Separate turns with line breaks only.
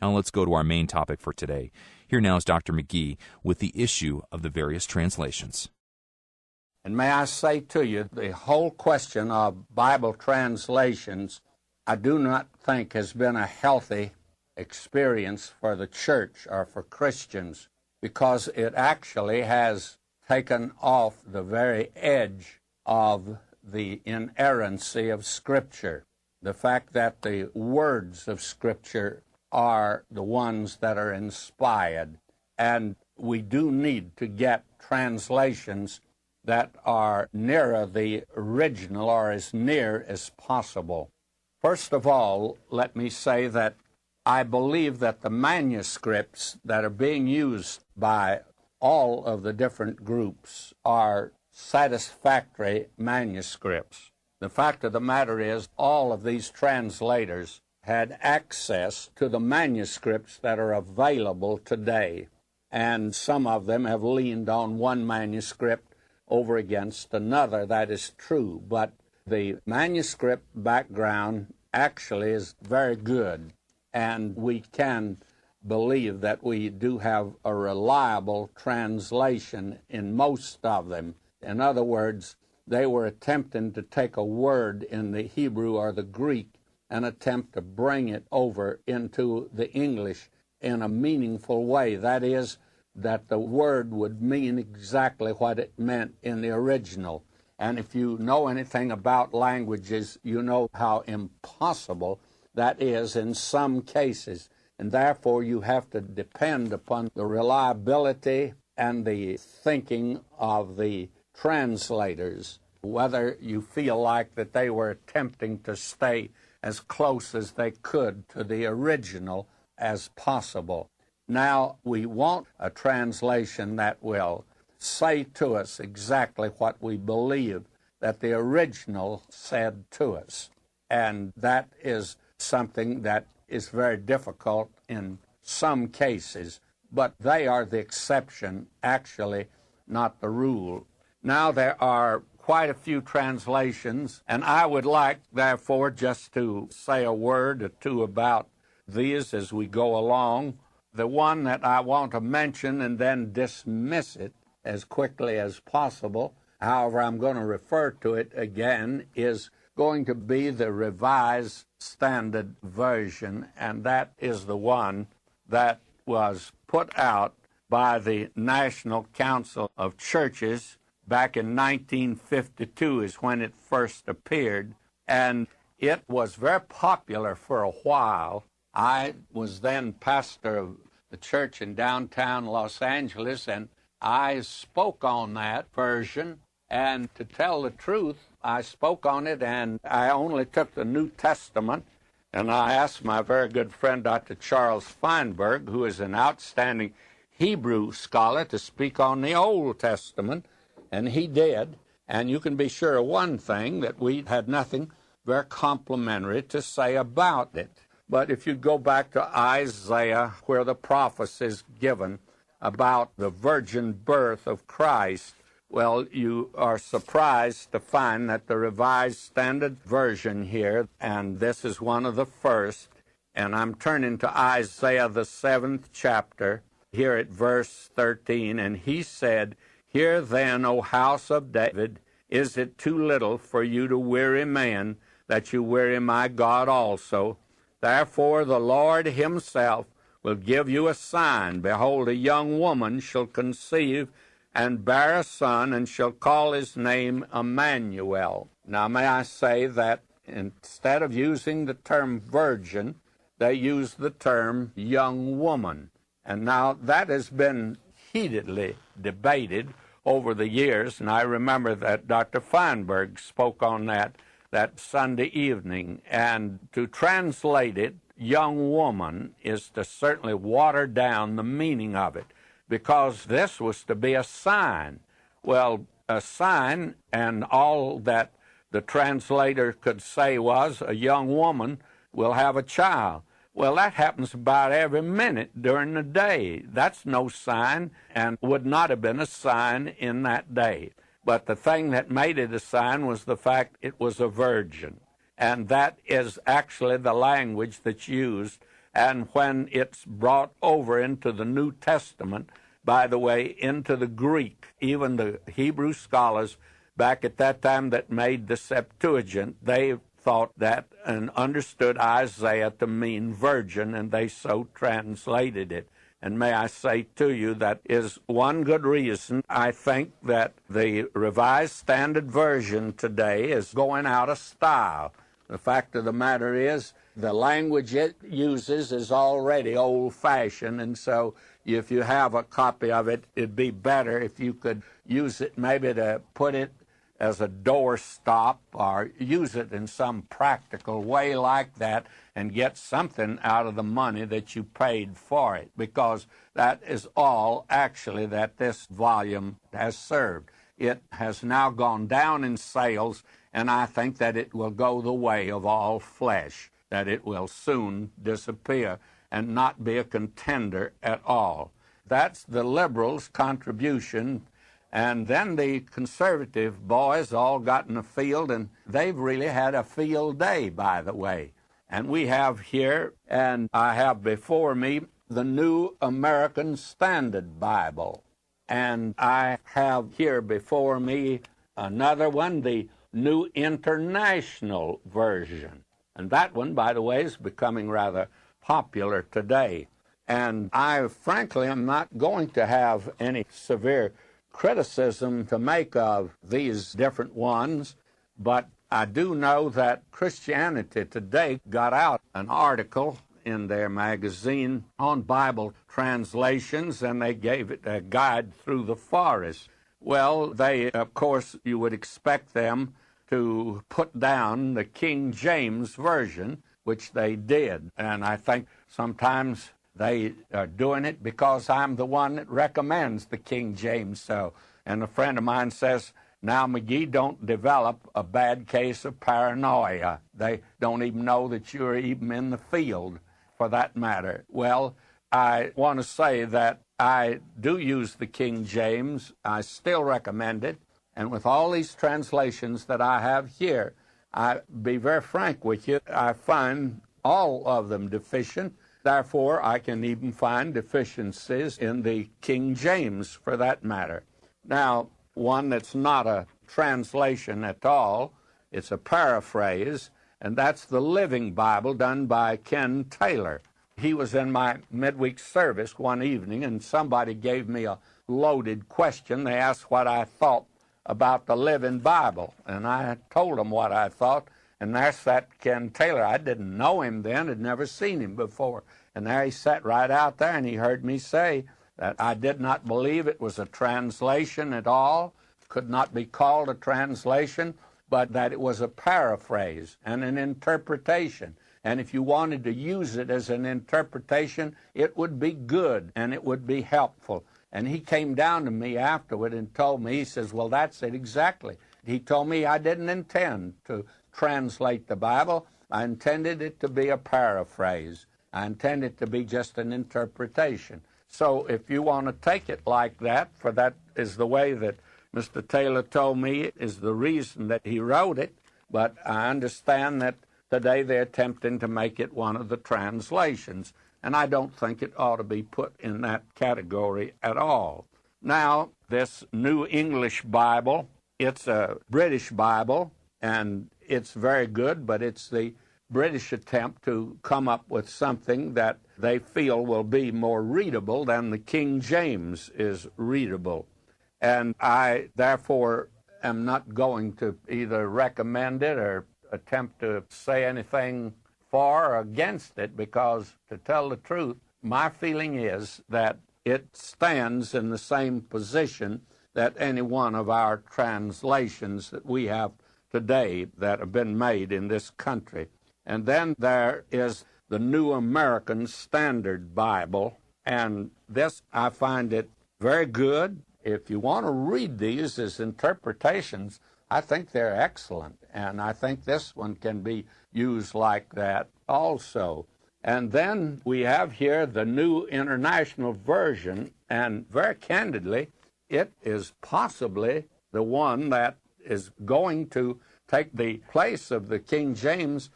Now let's go to our main topic for today. Here now is Dr. McGee with the issue of the various translations.
And may I say to you, the whole question of Bible translations, I do not think has been a healthy experience for the church or for Christians, because it actually has taken off the very edge of the inerrancy of Scripture. The fact that the words of Scripture are the ones that are inspired. And we do need to get translations that are nearer the original or as near as possible. First of all, let me say that I believe that the manuscripts that are being used by all of the different groups are satisfactory manuscripts. The fact of the matter is, all of these translators had access to the manuscripts that are available today, and some of them have leaned on one manuscript over against another. That is true, but the manuscript background actually is very good, and we can believe that we do have a reliable translation in most of them. In other words, they were attempting to take a word in the Hebrew or the Greek and attempt to bring it over into the English in a meaningful way. That is, that the word would mean exactly what it meant in the original. And if you know anything about languages, you know how impossible that is in some cases. And therefore, you have to depend upon the reliability and the thinking of the translators, whether you feel like that they were attempting to stay as close as they could to the original as possible. Now, we want a translation that will say to us exactly what we believe that the original said to us. And that is something that is very difficult in some cases, but they are the exception, actually, not the rule. Now, there are quite a few translations, and I would like, therefore, just to say a word or two about these as we go along. The one that I want to mention and then dismiss it as quickly as possible, however I'm going to refer to it again, is going to be the Revised Standard Version, and that is the one that was put out by the National Council of Churches back in 1952 is when it first appeared, and it was very popular for a while. I was then pastor of the church in downtown Los Angeles, and I spoke on that version, and to tell the truth, I spoke on it, and I only took the New Testament, and I asked my very good friend, Dr. Charles Feinberg, who is an outstanding Hebrew scholar, to speak on the Old Testament, and he did. And you can be sure of one thing, that we had nothing very complimentary to say about it. But if you go back to Isaiah, where the prophecy is given about the virgin birth of Christ, well, you are surprised to find that the Revised Standard Version here, and this is one of the first, and I'm turning to Isaiah, the 7th chapter, here at verse 13, and he said, "Hear then, O house of David, is it too little for you to weary man, that you weary my God also? Therefore the Lord himself will give you a sign. Behold, a young woman shall conceive and bear a son, and shall call his name Emmanuel." Now, may I say that instead of using the term virgin, they use the term young woman. And now that has been heatedly debated over the years, and I remember that Dr. Feinberg spoke on that Sunday evening. And to translate it, young woman, is to certainly water down the meaning of it, because this was to be a sign. Well, a sign, and all that the translator could say was, a young woman will have a child. Well, that happens about every minute during the day. That's no sign, and would not have been a sign in that day. But the thing that made it a sign was the fact it was a virgin. And that is actually the language that's used And when it's brought over into the New Testament, by the way, into the Greek, even the Hebrew scholars back at that time that made the Septuagint, they thought that and understood Isaiah to mean virgin, and they so translated it. And may I say to you, that is one good reason I think that the Revised Standard Version today is going out of style. The fact of the matter is, the language it uses is already old-fashioned, and so if you have a copy of it, it'd be better if you could use it maybe to put it as a doorstop or use it in some practical way like that and get something out of the money that you paid for it, because that is all actually that this volume has served. It has now gone down in sales, and I think that it will go the way of all flesh, that it will soon disappear and not be a contender at all. That's the liberals' contribution. And then the conservative boys all got in the field, and they've really had a field day, by the way. And we have here, and I have before me, the New American Standard Bible. And I have here before me another one, the New International Version. And that one, by the way, is becoming rather popular today. And I, frankly, am not going to have any severe criticism to make of these different ones, but I do know that Christianity Today got out an article in their magazine on Bible translations, and they gave it a guide through the forest. Well, they, of course, you would expect them to put down the King James Version, which they did, and I think sometimes they are doing it because I'm the one that recommends the King James. So, and a friend of mine says, now, McGee, don't develop a bad case of paranoia. They don't even know that you're even in the field, for that matter. Well, I want to say that I do use the King James. I still recommend it. And with all these translations that I have here, I'll be very frank with you, I find all of them deficient. Therefore, I can even find deficiencies in the King James, for that matter. Now, one that's not a translation at all, it's a paraphrase, and that's the Living Bible done by Ken Taylor. He was in my midweek service one evening, and somebody gave me a loaded question. They asked what I thought about the Living Bible, and I told them what I thought. And there's that Ken Taylor. I didn't know him then, had never seen him before. And there he sat right out there, and he heard me say that I did not believe it was a translation at all, could not be called a translation, but that it was a paraphrase and an interpretation. And if you wanted to use it as an interpretation, it would be good and it would be helpful. And he came down to me afterward and told me, he says, well, that's it exactly. He told me I didn't intend to translate the Bible. I intended it to be a paraphrase. I intended it to be just an interpretation. So if you want to take it like that, for that is the way that Mr. Taylor told me is the reason that he wrote it, but I understand that today they're attempting to make it one of the translations, and I don't think it ought to be put in that category at all. Now, this New English Bible, it's a British Bible, and it's very good, but it's the British attempt to come up with something that they feel will be more readable than the King James is readable. And I, therefore, am not going to either recommend it or attempt to say anything for or against it, because, to tell the truth, my feeling is that it stands in the same position that any one of our translations that we have today that have been made in this country. And then there is the New American Standard Bible, and this, I find it very good. If you want to read these as interpretations, I think they're excellent, and I think this one can be used like that also. And then we have here the New International Version, and very candidly, it is possibly the one that is going to take the place of the King James